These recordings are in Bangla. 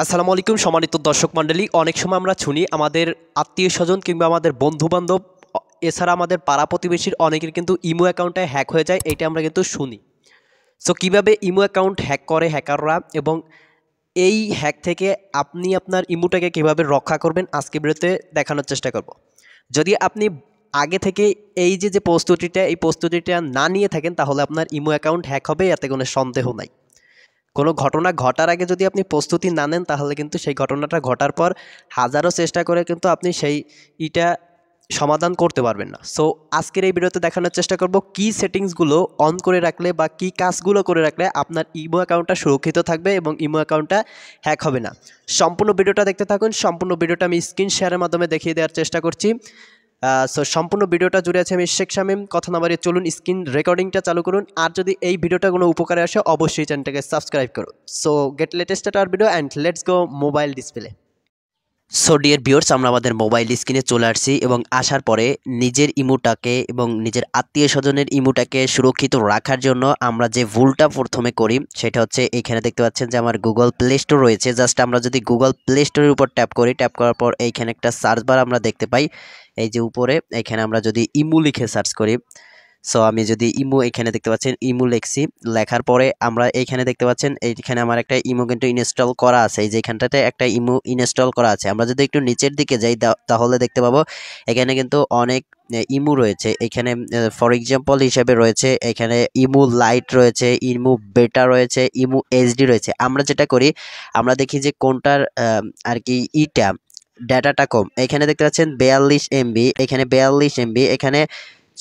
আসসালামু আলাইকুম সম্মানিত দর্শক মণ্ডলী। অনেক সময় আমরা শুনি আমাদের আত্মীয় স্বজন কিংবা আমাদের বন্ধু বান্ধব এছাড়া আমাদের পাড়া প্রতিবেশীর অনেকের কিন্তু ইমো অ্যাকাউন্টে হ্যাক হয়ে যায়, এটা আমরা কিন্তু শুনি। সো কীভাবে ইমো অ্যাকাউন্ট হ্যাক করে হ্যাকাররা এবং এই হ্যাক থেকে আপনি আপনার ইমোটাকে কীভাবে রক্ষা করবেন আজকে ভিডিওতে দেখানোর চেষ্টা করব। যদি আপনি আগে থেকে এই যে প্রস্তুতিটা না নিয়ে থাকেন তাহলে আপনার ইমো অ্যাকাউন্ট হ্যাক হবে, এতে কোনো সন্দেহ নাই। কোনো ঘটনা ঘটার আগে যদি আপনি প্রস্তুতি না নেন তাহলে কিন্তু সেই ঘটনাটা ঘটার পর হাজারো চেষ্টা করে কিন্তু আপনি ইটা সমাধান করতে পারবেন না। সো আজকের এই ভিডিওতে দেখানোর চেষ্টা করব কি সেটিংসগুলো অন করে রাখলে বা কি কাজগুলো করে রাখলে আপনার ইমো অ্যাকাউন্টটা সুরক্ষিত থাকবে এবং ইমো অ্যাকাউন্টটা হ্যাক হবে না। সম্পূর্ণ ভিডিওটা দেখতে থাকুন। সম্পূর্ণ ভিডিওটা আমি স্ক্রিন শেয়ারের মাধ্যমে দেখিয়ে দেওয়ার চেষ্টা করছি। সো সম্পূর্ণ ভিডিওটা জুড়ে আছে আমি শেখ শামীম। কথা না বাড়িয়ে চলুন স্ক্রিন রেকর্ডিংটা চালু করুন। আর যদি এই ভিডিওটা কোনো উপকারে আসে অবশ্যই চ্যানেলটাকে সাবস্ক্রাইব করুন। সো গেট লেটেস্ট আর video and let's go mobile display. So dear viewers, আমরা আমাদের মোবাইল স্ক্রিনে চলে আসছি এবং আসার পরে নিজের ইমোটাকে এবং নিজের আত্মীয় স্বজনের ইমোটাকে সুরক্ষিত রাখার জন্য আমরা যে ভুলটা প্রথমে করি সেটা হচ্ছে এইখানে দেখতে পাচ্ছেন যে আমার গুগল প্লে স্টোর রয়েছে। জাস্ট আমরা যদি গুগল প্লে স্টোরের উপর ট্যাপ করি, ট্যাপ করার পর এইখানে একটা সার্চ বার আমরা দেখতে পাই। এই যে উপরে এখানে আমরা যদি ইমো লিখে সার্চ করি, সো আমি যদি ইমো এখানে দেখতে পাচ্ছেন ইমো লিখছি, লেখার পরে আমরা এইখানে দেখতে পাচ্ছেন এইখানে আমার একটা ইমো কিন্তু ইনস্টল করা আছে। এই যে এখানটাতে একটা ইমো ইনস্টল করা আছে। আমরা যদি একটু নিচের দিকে যাই তাহলে দেখতে পাবো এখানে কিন্তু অনেক ইমো রয়েছে। এখানে ফর এক্সাম্পল হিসেবে রয়েছে এখানে ইমো লাইট রয়েছে, ইমো বেটা রয়েছে, ইমো এইচডি রয়েছে। আমরা যেটা করি আমরা দেখি যে কোনটার আর কি ডাটাটা কম। এখানে দেখতে পাচ্ছেন 42 এমবি, এখানে 42 এমবি, এখানে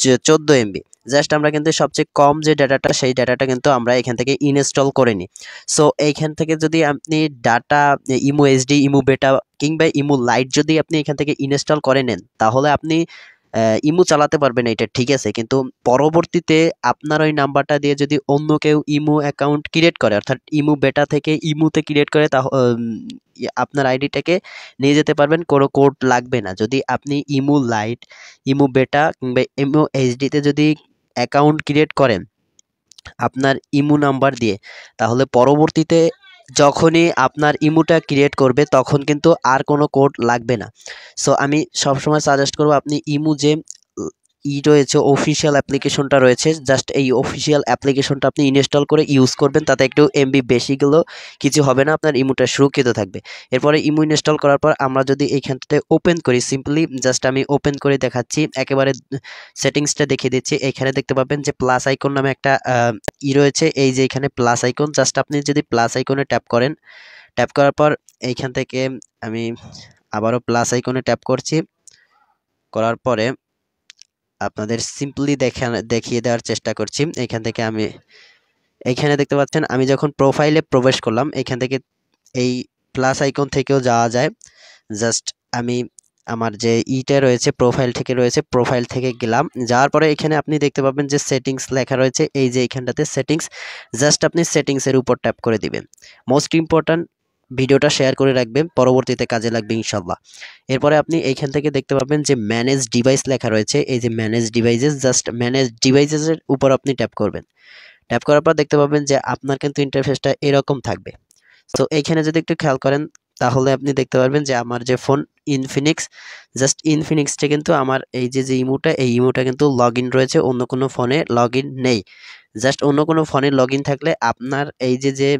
14 এমবি। জাস্ট আমরা কিন্তু সবচেয়ে কম যে ডাটাটা সেই ডাটাটা কিন্তু আমরা এখান থেকে ইনস্টল করে নিই। সো এইখান থেকে যদি আপনি ডাটা ইমো এইচডি, ইমো বেটা কিংবা ইমো লাইট যদি আপনি এখান থেকে ইনস্টল করে নেন তাহলে আপনি ইমো চালাতে পারবেন, এটা ঠিক আছে। কিন্তু পরবর্তীতে আপনার ওই নাম্বারটা দিয়ে যদি অন্য কেউ ইমো অ্যাকাউন্ট ক্রিয়েট করে, অর্থাৎ ইমো বেটা থেকে ইমোতে ক্রিয়েট করে, আপনার আইডিটাকে নিয়ে যেতে পারবেন, কোনো কোড লাগবে না। যদি আপনি ইমো লাইট, ইমো বেটা কিংবা ইমো এইচডিতে যদি অ্যাকাউন্ট ক্রিয়েট করেন আপনার ইমো নাম্বার দিয়ে, তাহলে পরবর্তীতে যখনই আপনার ইমোটা ক্রিয়েট করবে তখন কিন্তু আর কোনো কোড লাগবে না। সো আমি সবসময় সাজেস্ট করব আপনি ইমো যে রয়েছে অফিসিয়াল অ্যাপ্লিকেশনটা রয়েছে, জাস্ট এই অফিসিয়াল অ্যাপ্লিকেশনটা আপনি ইনস্টল করে ইউজ করবেন। তাতে একটু এমবি বেশি গেলেও কিছু হবে না, আপনার ইমোটা সুরক্ষিত থাকবে। এরপরে ইমো ইনস্টল করার পর আমরা যদি এইখানটাতে ওপেন করি, সিম্পলি জাস্ট আমি ওপেন করে দেখাচ্ছি, একেবারে সেটিংসটা দেখিয়ে দিচ্ছি। এখানে দেখতে পাবেন যে প্লাস আইকন নামে একটা রয়েছে। এই যে এখানে প্লাস আইকন, জাস্ট আপনি যদি প্লাস আইকনে ট্যাপ করেন, ট্যাপ করার পর এইখান থেকে আমি আবারও প্লাস আইকনে ট্যাপ করছি, করার পরে আপনাদের সিম্পলি দেখিয়ে দেওয়ার চেষ্টা করছি। এখান থেকে আমি এইখানে দেখতে পাচ্ছেন আমি যখন প্রোফাইলে প্রবেশ করলাম এখান থেকে এই প্লাস আইকন থেকেও যাওয়া যায়। জাস্ট আমি আমার যে রয়েছে প্রোফাইল থেকে রয়েছে, প্রোফাইল থেকে গেলাম, যাওয়ার পরে এখানে আপনি দেখতে পাবেন যে সেটিংস লেখা রয়েছে। এই যে এখানটাতে সেটিংস, জাস্ট আপনি সেটিংসের উপর ট্যাপ করে দিবেন। মোস্ট ইম্পর্ট্যান্ট, ভিডিওটা শেয়ার করে রাখবেন, পরবর্তীতে কাজে লাগবে ইনশাল্লাহ। এরপরে আপনি এইখান থেকে দেখতে পাবেন যে ম্যানেজ ডিভাইস লেখা রয়েছে। এই যে ম্যানেজ ডিভাইসেস, জাস্ট ম্যানেজ ডিভাইসেসের উপর আপনি ট্যাপ করবেন। ট্যাপ করার পর দেখতে পাবেন যে আপনার কিন্তু ইন্টারফেসটা এরকম থাকবে। তো এইখানে যদি একটু খেয়াল করেন তাহলে আপনি দেখতে পারবেন যে আমার যে ফোন ইনফিনিক্স, জাস্ট ইনফিনিক্সটা কিন্তু আমার এই যে এই ইমোটা কিন্তু লগ ইন রয়েছে, অন্য কোনো ফোনে লগ ইন নেই। জাস্ট অন্য কোনো ফোনে লগ ইন থাকলে আপনার এই যে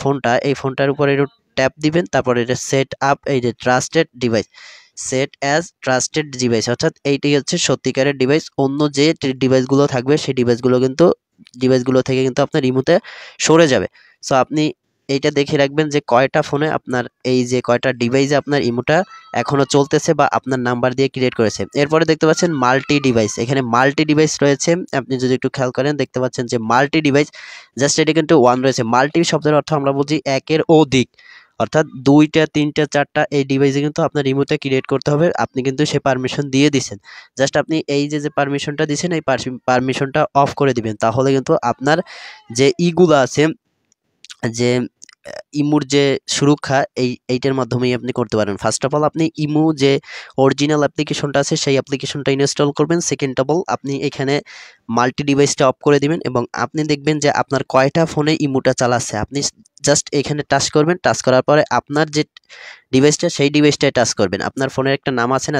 ফোনটা এই ফোনটার উপরে একটু ট্যাপ দিবেন, তারপরে এটা সেট আপ, এই যে trusted device, set as trusted device, অর্থাৎ এইটাই হচ্ছে সত্যিকারের ডিভাইস। অন্য যে ডিভাইসগুলো থাকবে সেই ডিভাইসগুলো থেকে কিন্তু আপনার ইমোতে সরে যাবে। সো আপনি এইটা দেখে রাখবেন যে কয়টা ফোনে আপনার এই যে কয়টা ডিভাইসে আপনার ইমোটা এখনো চলতেছে বা আপনার নাম্বার দিয়ে ক্রিয়েট করেছে। এরপরে দেখতে পাচ্ছেন মাল্টি ডিভাইস, এখানে মাল্টি ডিভাইস রয়েছে। আপনি যদি একটু খেয়াল করেন দেখতে পাচ্ছেন যে মাল্টি ডিভাইস, জাস্ট এটা কিন্তু ওয়ান রয়েছে। মাল্টি শব্দের অর্থ আমরা বুঝি একের অধিক, অর্থাৎ 2টা 3টা 4টা এই ডিভাইসে কিন্তু আপনার ইমোতে ক্রিয়েট করতে হবে। আপনি কিন্তু সে পারমিশন দিয়ে দিচ্ছেন, জাস্ট আপনি এই যে পারমিশনটা দিচ্ছেন এই পারমিশনটা অফ করে দিবেন, তাহলে কিন্তু আপনার যে ইগুলো আছে, যে ইমুর যে সুরক্ষা এইটার মাধ্যমেই আপনি করতে পারেন। ফার্স্ট অফ অল আপনি ইমু যে অরিজিনাল অ্যাপ্লিকেশনটা আছে সেই অ্যাপ্লিকেশনটা ইনস্টল করবেন। সেকেন্ড অফ অল আপনি এখানে মাল্টি ডিভাইসটা অফ করে দিবেন এবং আপনি দেখবেন যে আপনার কয়টা ফোনে ইমুটা চালাচ্ছে। আপনি জাস্ট এখানে টাচ করবেন, টাচ করার পরে আপনার যে ডিভাইসটা সেই ডিভাইসটায় টাচ করবেন। আপনার ফোনের একটা নাম আছে না,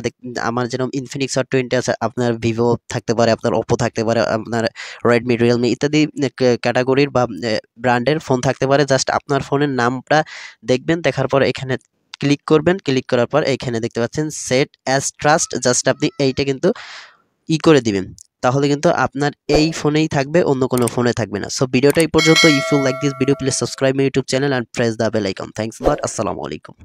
আমার যেরকম ইনফিনিক্স হট 20 আছে, আপনার ভিভো থাকতে পারে, আপনার ওপো থাকতে পারে, আপনার রেডমি, রিয়েলমি ইত্যাদি ক্যাটাগরির বা ব্র্যান্ডের ফোন থাকতে পারে। জাস্ট আপনার ফোনের নামটা দেখবেন, দেখার পর এখানে ক্লিক করবেন। ক্লিক করার পর এইখানে দেখতে পাচ্ছেন সেট অ্যাজ ট্রাস্ট, জাস্ট আপনি এইটা কিন্তু করে দিবেন। তাহলে কিন্তু আপনার এই ফোনেই থাকবে, অন্য কোনো ফোনে থাকবে না। সো ভিডিওটা এই পর্যন্ত। If you like this video please subscribe my YouTube channel and press the bell icon. Thanks a lot. আসসালামু আলাইকুম।